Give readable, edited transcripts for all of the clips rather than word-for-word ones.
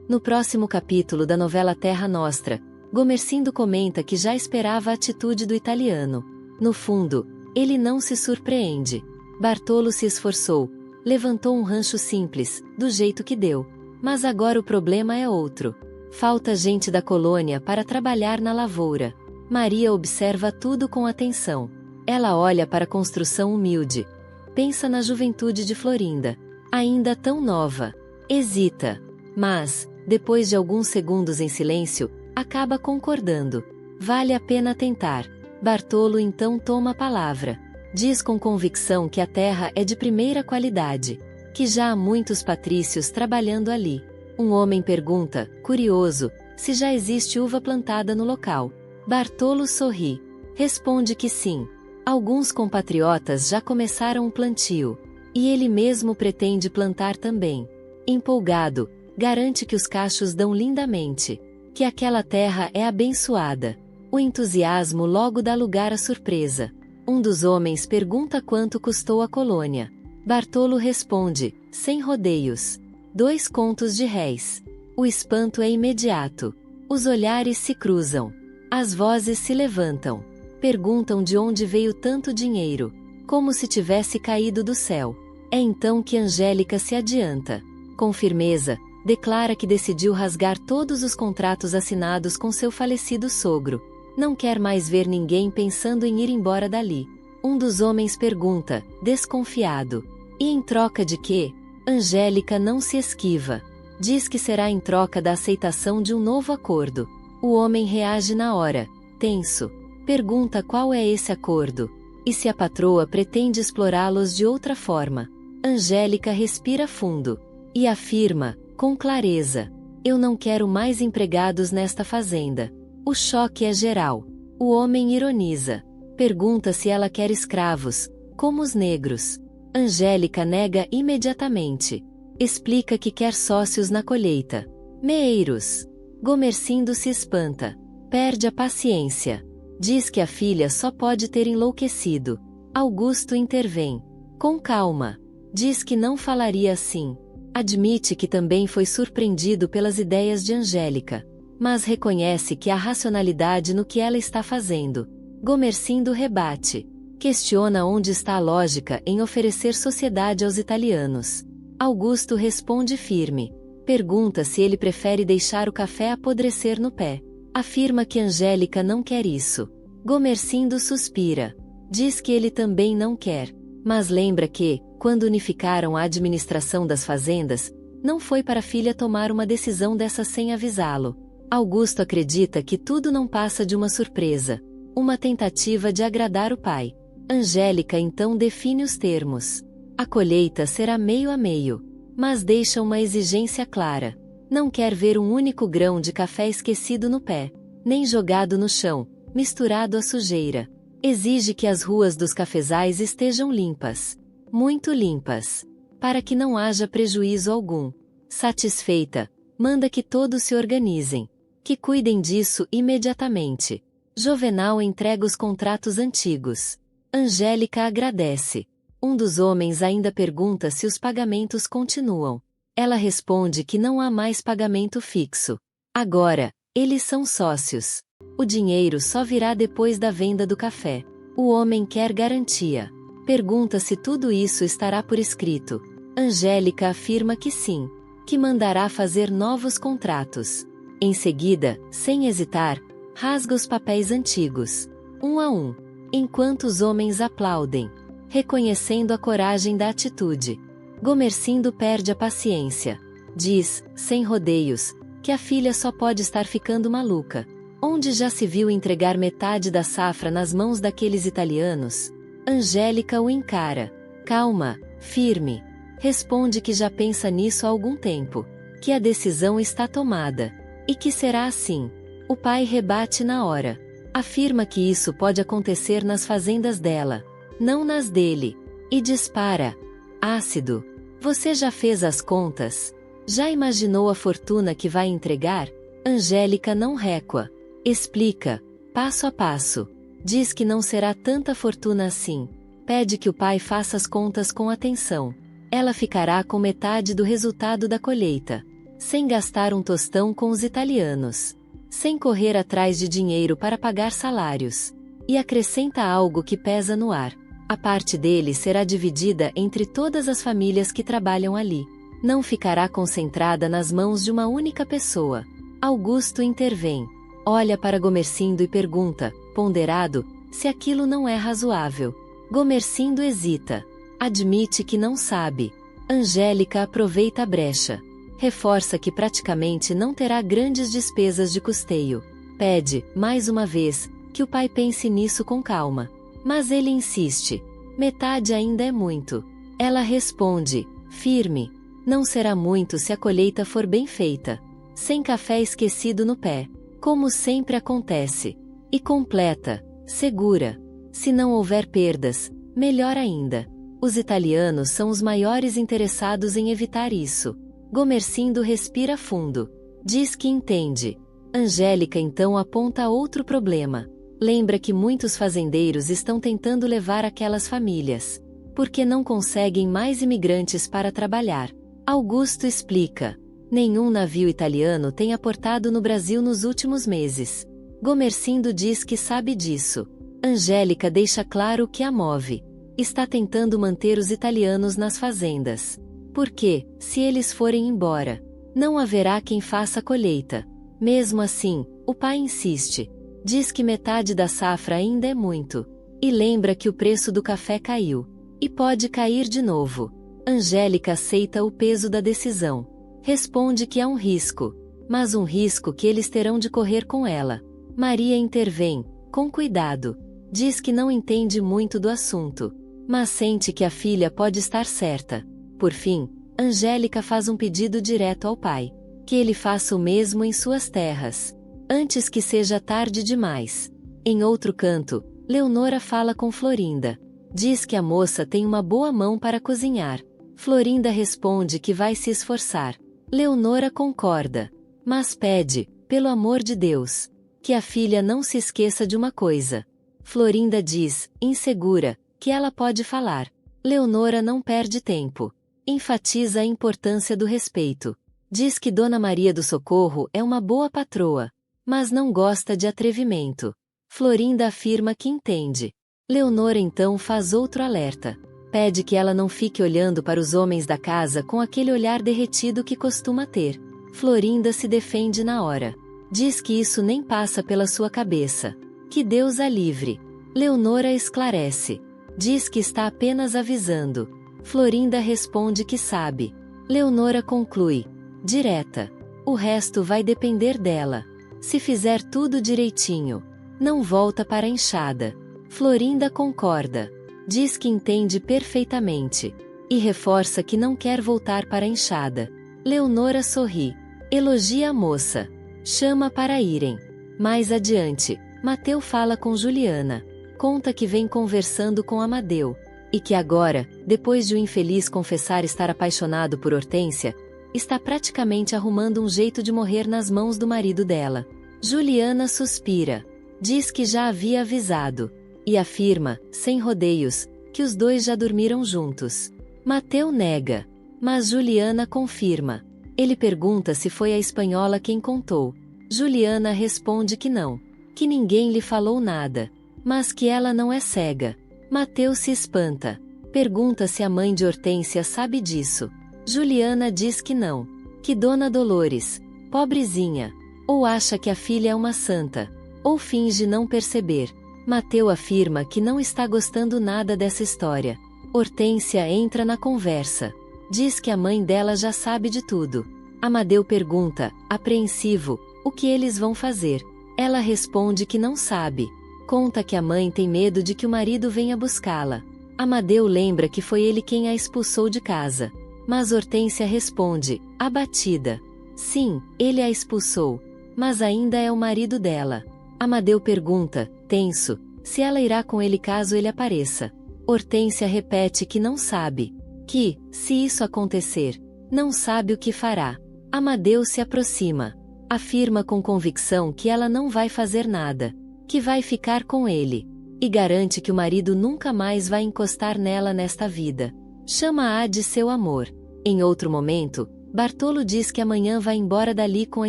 No próximo capítulo da novela Terra Nostra, Gomercindo comenta que já esperava a atitude do italiano. No fundo, ele não se surpreende. Bartolo se esforçou, levantou um rancho simples, do jeito que deu. Mas agora o problema é outro. Falta gente da colônia para trabalhar na lavoura. Maria observa tudo com atenção. Ela olha para a construção humilde. Pensa na juventude de Florinda. Ainda tão nova. Hesita. Mas, depois de alguns segundos em silêncio, acaba concordando. Vale a pena tentar. Bartolo então toma a palavra. Diz com convicção que a terra é de primeira qualidade. Que já há muitos patrícios trabalhando ali. Um homem pergunta, curioso, se já existe uva plantada no local. Bartolo sorri. Responde que sim. Alguns compatriotas já começaram o plantio. E ele mesmo pretende plantar também. Empolgado, garante que os cachos dão lindamente. Que aquela terra é abençoada. O entusiasmo logo dá lugar à surpresa. Um dos homens pergunta quanto custou a colônia. Bartolo responde, sem rodeios. 2 contos de réis. O espanto é imediato. Os olhares se cruzam. As vozes se levantam. Perguntam de onde veio tanto dinheiro. Como se tivesse caído do céu. É então que Angélica se adianta. Com firmeza, declara que decidiu rasgar todos os contratos assinados com seu falecido sogro. Não quer mais ver ninguém pensando em ir embora dali. Um dos homens pergunta, desconfiado. E em troca de quê? Angélica não se esquiva. Diz que será em troca da aceitação de um novo acordo. O homem reage na hora, tenso. Pergunta qual é esse acordo. E se a patroa pretende explorá-los de outra forma. Angélica respira fundo. E afirma, com clareza: eu não quero mais empregados nesta fazenda. O choque é geral. O homem ironiza. Pergunta se ela quer escravos, como os negros. Angélica nega imediatamente. Explica que quer sócios na colheita. Meeiros. Gomercindo se espanta. Perde a paciência. Diz que a filha só pode ter enlouquecido. Augusto intervém. Com calma. Diz que não falaria assim. Admite que também foi surpreendido pelas ideias de Angélica. Mas reconhece que há racionalidade no que ela está fazendo. Gomercindo rebate. Questiona onde está a lógica em oferecer sociedade aos italianos. Augusto responde firme. Pergunta se ele prefere deixar o café apodrecer no pé. Afirma que Angélica não quer isso. Gomercindo suspira. Diz que ele também não quer. Mas lembra que, quando unificaram a administração das fazendas, não foi para a filha tomar uma decisão dessa sem avisá-lo. Augusto acredita que tudo não passa de uma surpresa. Uma tentativa de agradar o pai. Angélica então define os termos. A colheita será meio a meio. Mas deixa uma exigência clara. Não quer ver um único grão de café esquecido no pé. Nem jogado no chão, misturado à sujeira. Exige que as ruas dos cafezais estejam limpas. Muito limpas. Para que não haja prejuízo algum. Satisfeita, manda que todos se organizem. Que cuidem disso imediatamente. Jovenal entrega os contratos antigos. Angélica agradece. Um dos homens ainda pergunta se os pagamentos continuam. Ela responde que não há mais pagamento fixo. Agora, eles são sócios. O dinheiro só virá depois da venda do café. O homem quer garantia. Pergunta se tudo isso estará por escrito. Angélica afirma que sim. Que mandará fazer novos contratos. Em seguida, sem hesitar, rasga os papéis antigos. Um a um. Enquanto os homens aplaudem. Reconhecendo a coragem da atitude. Gomercindo perde a paciência. Diz, sem rodeios, que a filha só pode estar ficando maluca. Onde já se viu entregar metade da safra nas mãos daqueles italianos? Angélica o encara. Calma, firme. Responde que já pensa nisso há algum tempo. Que a decisão está tomada. E que será assim. O pai rebate na hora. Afirma que isso pode acontecer nas fazendas dela. Não nas dele. E dispara. Ácido. Você já fez as contas? Já imaginou a fortuna que vai entregar? Angélica não recua. Explica, passo a passo. Diz que não será tanta fortuna assim. Pede que o pai faça as contas com atenção. Ela ficará com metade do resultado da colheita. sem gastar um tostão com os italianos, sem correr atrás de dinheiro para pagar salários. E acrescenta algo que pesa no ar: a parte dele será dividida entre todas as famílias que trabalham ali. Não ficará concentrada nas mãos de uma única pessoa. Augusto intervém. Olha para Gomercindo e pergunta, ponderado, se aquilo não é razoável. Gomercindo hesita. Admite que não sabe. Angélica aproveita a brecha. Reforça que praticamente não terá grandes despesas de custeio. Pede, mais uma vez, que o pai pense nisso com calma. Mas ele insiste. Metade ainda é muito. Ela responde, firme. Não será muito se a colheita for bem feita. Sem café esquecido no pé. Como sempre acontece. E completa, segura. Se não houver perdas, melhor ainda. Os italianos são os maiores interessados em evitar isso. Gomercindo respira fundo. Diz que entende. Angélica então aponta outro problema. Lembra que muitos fazendeiros estão tentando levar aquelas famílias, porque não conseguem mais imigrantes para trabalhar. Augusto explica. Nenhum navio italiano tem aportado no Brasil nos últimos meses. Gomercindo diz que sabe disso. Angélica deixa claro o que a move. Está tentando manter os italianos nas fazendas. Porque, se eles forem embora, não haverá quem faça a colheita. Mesmo assim, o pai insiste. Diz que metade da safra ainda é muito. E lembra que o preço do café caiu. E pode cair de novo. Angélica aceita o peso da decisão. Responde que é um risco. Mas um risco que eles terão de correr com ela. Maria intervém, com cuidado. Diz que não entende muito do assunto. Mas sente que a filha pode estar certa. Por fim, Angélica faz um pedido direto ao pai. Que ele faça o mesmo em suas terras. Antes que seja tarde demais. Em outro canto, Leonora fala com Florinda. Diz que a moça tem uma boa mão para cozinhar. Florinda responde que vai se esforçar. Leonora concorda. Mas pede, pelo amor de Deus, que a filha não se esqueça de uma coisa. Florinda diz, insegura, que ela pode falar. Leonora não perde tempo. Enfatiza a importância do respeito. Diz que Dona Maria do Socorro é uma boa patroa, mas não gosta de atrevimento. Florinda afirma que entende. Leonora então faz outro alerta. Pede que ela não fique olhando para os homens da casa com aquele olhar derretido que costuma ter. Florinda se defende na hora. Diz que isso nem passa pela sua cabeça. Que Deus a livre. Leonora esclarece. Diz que está apenas avisando. Florinda responde que sabe. Leonora conclui. Direta. O resto vai depender dela. Se fizer tudo direitinho, não volta para a enxada. Florinda concorda. Diz que entende perfeitamente. E reforça que não quer voltar para a enxada. Leonora sorri. Elogia a moça. Chama para irem. Mais adiante, Mateu fala com Juliana. Conta que vem conversando com Amadeu. E que agora, depois de o infeliz confessar estar apaixonado por Hortência, está praticamente arrumando um jeito de morrer nas mãos do marido dela. Juliana suspira. Diz que já havia avisado. E afirma, sem rodeios, que os dois já dormiram juntos. Mateu nega. Mas Juliana confirma. Ele pergunta se foi a espanhola quem contou. Juliana responde que não. Que ninguém lhe falou nada. Mas que ela não é cega. Mateu se espanta. Pergunta se a mãe de Hortência sabe disso. Juliana diz que não. Que Dona Dolores, pobrezinha, ou acha que a filha é uma santa, ou finge não perceber. Mateu afirma que não está gostando nada dessa história. Hortência entra na conversa. Diz que a mãe dela já sabe de tudo. Amadeu pergunta, apreensivo, o que eles vão fazer. Ela responde que não sabe. Conta que a mãe tem medo de que o marido venha buscá-la. Amadeu lembra que foi ele quem a expulsou de casa. Mas Hortência responde, abatida. Sim, ele a expulsou. Mas ainda é o marido dela. Amadeu pergunta, tenso, se ela irá com ele caso ele apareça. Hortência repete que não sabe. Que, se isso acontecer, não sabe o que fará. Amadeu se aproxima. Afirma com convicção que ela não vai fazer nada. Que vai ficar com ele. E garante que o marido nunca mais vai encostar nela nesta vida. Chama-a de seu amor. Em outro momento, Bartolo diz que amanhã vai embora dali com a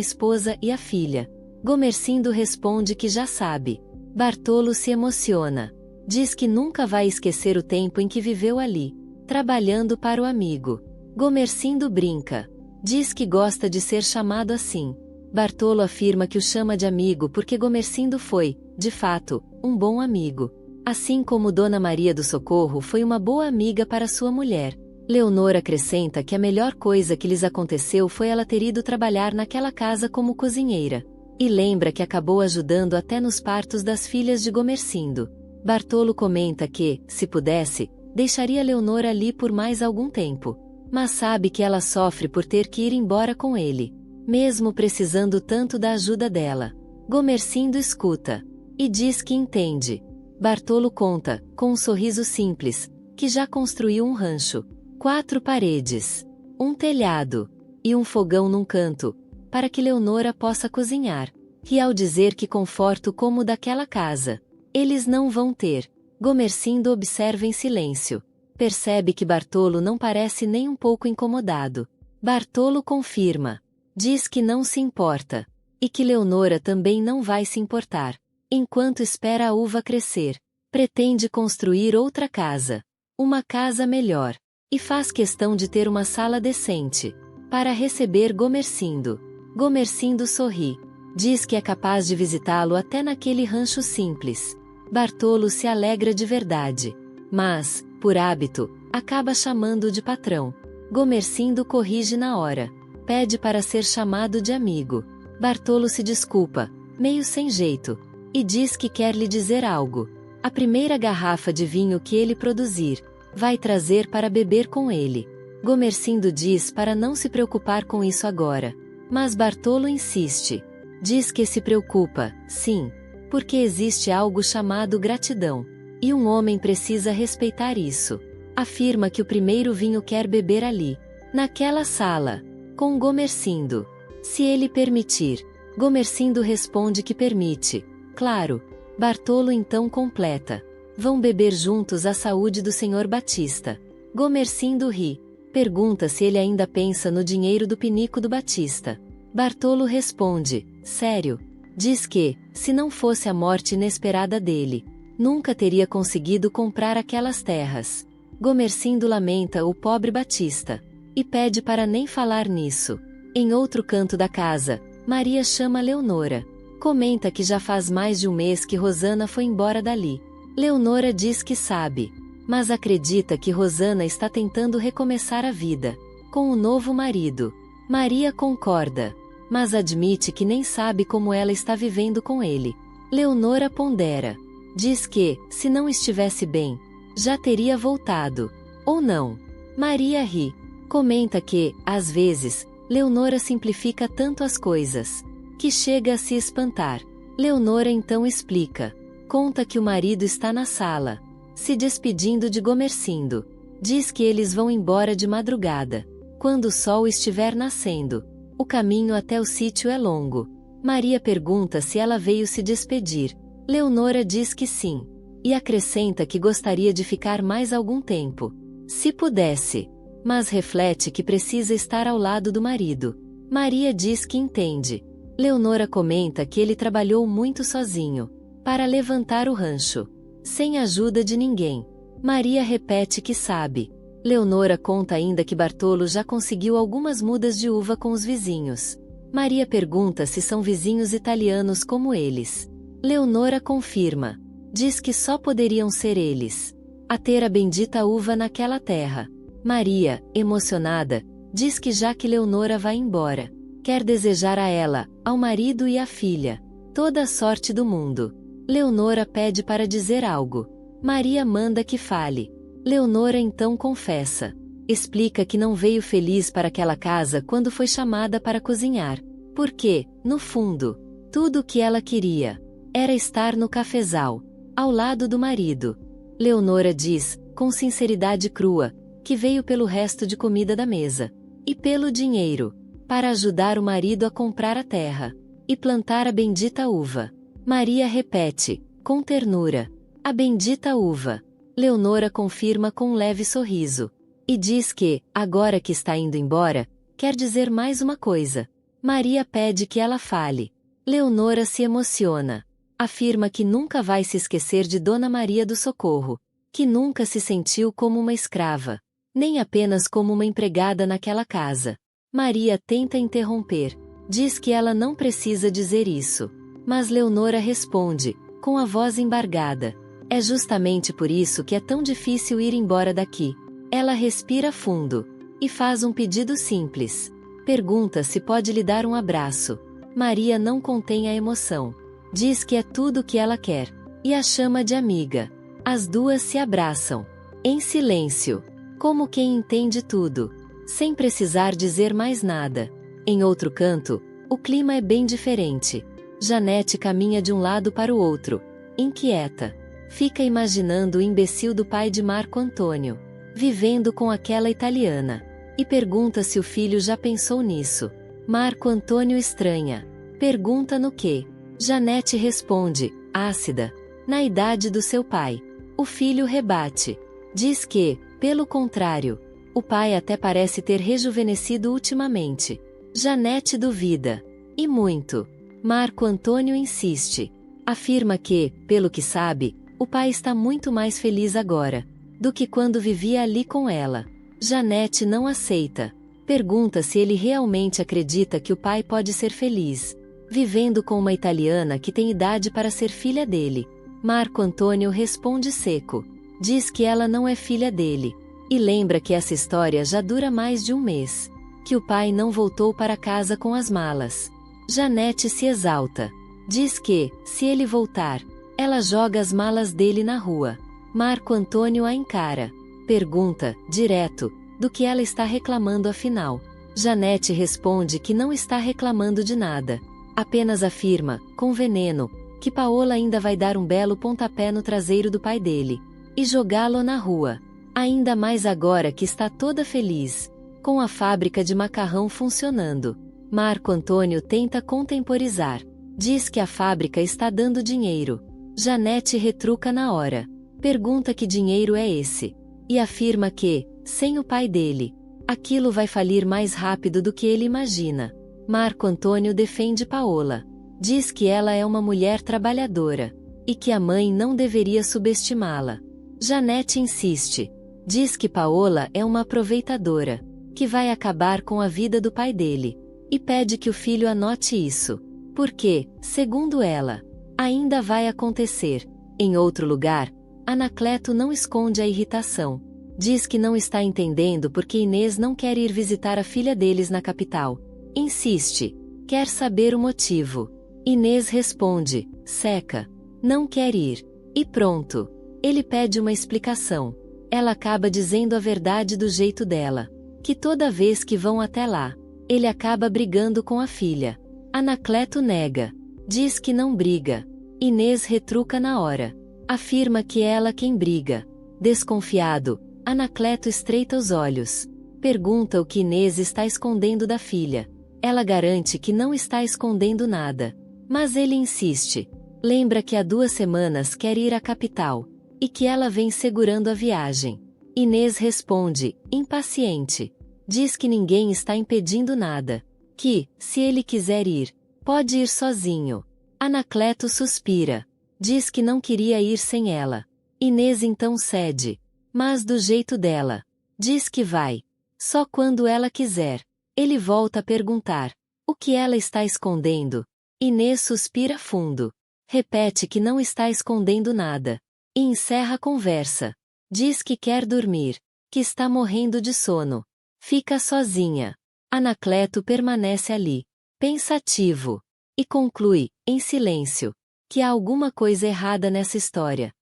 esposa e a filha. Gomercindo responde que já sabe. Bartolo se emociona. Diz que nunca vai esquecer o tempo em que viveu ali, trabalhando para o amigo. Gomercindo brinca. Diz que gosta de ser chamado assim. Bartolo afirma que o chama de amigo porque Gomercindo foi, de fato, um bom amigo. Assim como Dona Maria do Socorro foi uma boa amiga para sua mulher. Leonor acrescenta que a melhor coisa que lhes aconteceu foi ela ter ido trabalhar naquela casa como cozinheira. E lembra que acabou ajudando até nos partos das filhas de Gomercindo. Bartolo comenta que, se pudesse, deixaria Leonor ali por mais algum tempo. Mas sabe que ela sofre por ter que ir embora com ele, mesmo precisando tanto da ajuda dela. Gomercindo escuta. E diz que entende. Bartolo conta, com um sorriso simples, que já construiu um rancho, 4 paredes, um telhado e um fogão num canto, para que Leonora possa cozinhar. E ao dizer que conforto como o daquela casa, eles não vão ter, Gomercindo observa em silêncio. Percebe que Bartolo não parece nem um pouco incomodado. Bartolo confirma. Diz que não se importa. E que Leonora também não vai se importar. Enquanto espera a uva crescer, pretende construir outra casa. Uma casa melhor. E faz questão de ter uma sala decente, para receber Gomercindo. Gomercindo sorri. Diz que é capaz de visitá-lo até naquele rancho simples. Bartolo se alegra de verdade. Mas, por hábito, acaba chamando de patrão. Gomercindo corrige na hora. Pede para ser chamado de amigo. Bartolo se desculpa, meio sem jeito, e diz que quer lhe dizer algo. A primeira garrafa de vinho que ele produzir, vai trazer para beber com ele. Gomercindo diz para não se preocupar com isso agora. Mas Bartolo insiste. Diz que se preocupa, sim, porque existe algo chamado gratidão. E um homem precisa respeitar isso. Afirma que o primeiro vinho quer beber ali, naquela sala, com Gomercindo. Se ele permitir. Gomercindo responde que permite. Claro. Bartolo então completa. Vão beber juntos a saúde do Senhor Batista. Gomercindo ri. Pergunta se ele ainda pensa no dinheiro do pinico do Batista. Bartolo responde, sério. Diz que, se não fosse a morte inesperada dele, nunca teria conseguido comprar aquelas terras. Gomercindo lamenta o pobre Batista. E pede para nem falar nisso. Em outro canto da casa, Maria chama Leonora. Comenta que já faz mais de um mês que Rosana foi embora dali. Leonora diz que sabe, mas acredita que Rosana está tentando recomeçar a vida, com o novo marido. Maria concorda, mas admite que nem sabe como ela está vivendo com ele. Leonora pondera. Diz que, se não estivesse bem, já teria voltado. Ou não. Maria ri. Comenta que, às vezes, Leonora simplifica tanto as coisas, que chega a se espantar. Leonora então explica. Conta que o marido está na sala, se despedindo de Gomercindo. Diz que eles vão embora de madrugada, quando o sol estiver nascendo. O caminho até o sítio é longo. Maria pergunta se ela veio se despedir. Leonora diz que sim. E acrescenta que gostaria de ficar mais algum tempo, se pudesse. Mas reflete que precisa estar ao lado do marido. Maria diz que entende. Leonora comenta que ele trabalhou muito sozinho, para levantar o rancho, sem ajuda de ninguém. Maria repete que sabe. Leonora conta ainda que Bartolo já conseguiu algumas mudas de uva com os vizinhos. Maria pergunta se são vizinhos italianos como eles. Leonora confirma. Diz que só poderiam ser eles, a ter a bendita uva naquela terra. Maria, emocionada, diz que já que Leonora vai embora, quer desejar a ela, ao marido e à filha, toda a sorte do mundo. Leonora pede para dizer algo. Maria manda que fale. Leonora então confessa. Explica que não veio feliz para aquela casa quando foi chamada para cozinhar, porque, no fundo, tudo o que ela queria era estar no cafezal, ao lado do marido. Leonora diz, com sinceridade crua, que veio pelo resto de comida da mesa, e pelo dinheiro, para ajudar o marido a comprar a terra, e plantar a bendita uva. Maria repete, com ternura, a bendita uva. Leonora confirma com um leve sorriso, e diz que, agora que está indo embora, quer dizer mais uma coisa. Maria pede que ela fale. Leonora se emociona. Afirma que nunca vai se esquecer de Dona Maria do Socorro, que nunca se sentiu como uma escrava, nem apenas como uma empregada naquela casa. Maria tenta interromper. Diz que ela não precisa dizer isso. Mas Leonora responde, com a voz embargada. É justamente por isso que é tão difícil ir embora daqui. Ela respira fundo. E faz um pedido simples. Pergunta se pode lhe dar um abraço. Maria não contém a emoção. Diz que é tudo o que ela quer. E a chama de amiga. As duas se abraçam. Em silêncio. Como quem entende tudo. Sem precisar dizer mais nada. Em outro canto, o clima é bem diferente. Janete caminha de um lado para o outro, inquieta. Fica imaginando o imbecil do pai de Marco Antônio, vivendo com aquela italiana. E pergunta se o filho já pensou nisso. Marco Antônio estranha. Pergunta no quê? Janete responde, ácida. Na idade do seu pai. O filho rebate. Diz que, pelo contrário, o pai até parece ter rejuvenescido ultimamente. Janete duvida. E muito. Marco Antônio insiste. Afirma que, pelo que sabe, o pai está muito mais feliz agora do que quando vivia ali com ela. Janete não aceita. Pergunta se ele realmente acredita que o pai pode ser feliz, vivendo com uma italiana que tem idade para ser filha dele. Marco Antônio responde seco. Diz que ela não é filha dele. E lembra que essa história já dura mais de um mês. Que o pai não voltou para casa com as malas. Janete se exalta. Diz que, se ele voltar, ela joga as malas dele na rua. Marco Antônio a encara. Pergunta, direto, do que ela está reclamando afinal. Janete responde que não está reclamando de nada. Apenas afirma, com veneno, que Paola ainda vai dar um belo pontapé no traseiro do pai dele. E jogá-lo na rua. Ainda mais agora que está toda feliz, com a fábrica de macarrão funcionando. Marco Antônio tenta contemporizar. Diz que a fábrica está dando dinheiro. Janete retruca na hora. Pergunta que dinheiro é esse. E afirma que, sem o pai dele, aquilo vai falir mais rápido do que ele imagina. Marco Antônio defende Paola. Diz que ela é uma mulher trabalhadora. E que a mãe não deveria subestimá-la. Janete insiste. Diz que Paola é uma aproveitadora, que vai acabar com a vida do pai dele. E pede que o filho anote isso. Porque, segundo ela, ainda vai acontecer. Em outro lugar, Anacleto não esconde a irritação. Diz que não está entendendo porque Inês não quer ir visitar a filha deles na capital. Insiste. Quer saber o motivo. Inês responde, seca. Não quer ir. E pronto. Ele pede uma explicação. Ela acaba dizendo a verdade do jeito dela. Que toda vez que vão até lá, ele acaba brigando com a filha. Anacleto nega. Diz que não briga. Inês retruca na hora. Afirma que é ela quem briga. Desconfiado, Anacleto estreita os olhos. Pergunta o que Inês está escondendo da filha. Ela garante que não está escondendo nada. Mas ele insiste. Lembra que há 2 semanas quer ir à capital. E que ela vem segurando a viagem. Inês responde, impaciente. Diz que ninguém está impedindo nada. Que, se ele quiser ir, pode ir sozinho. Anacleto suspira. Diz que não queria ir sem ela. Inês então cede. Mas do jeito dela. Diz que vai. Só quando ela quiser. Ele volta a perguntar. O que ela está escondendo? Inês suspira fundo. Repete que não está escondendo nada. E encerra a conversa. Diz que quer dormir. Que está morrendo de sono. Fica sozinha. Anacleto permanece ali, pensativo. E conclui, em silêncio, que há alguma coisa errada nessa história.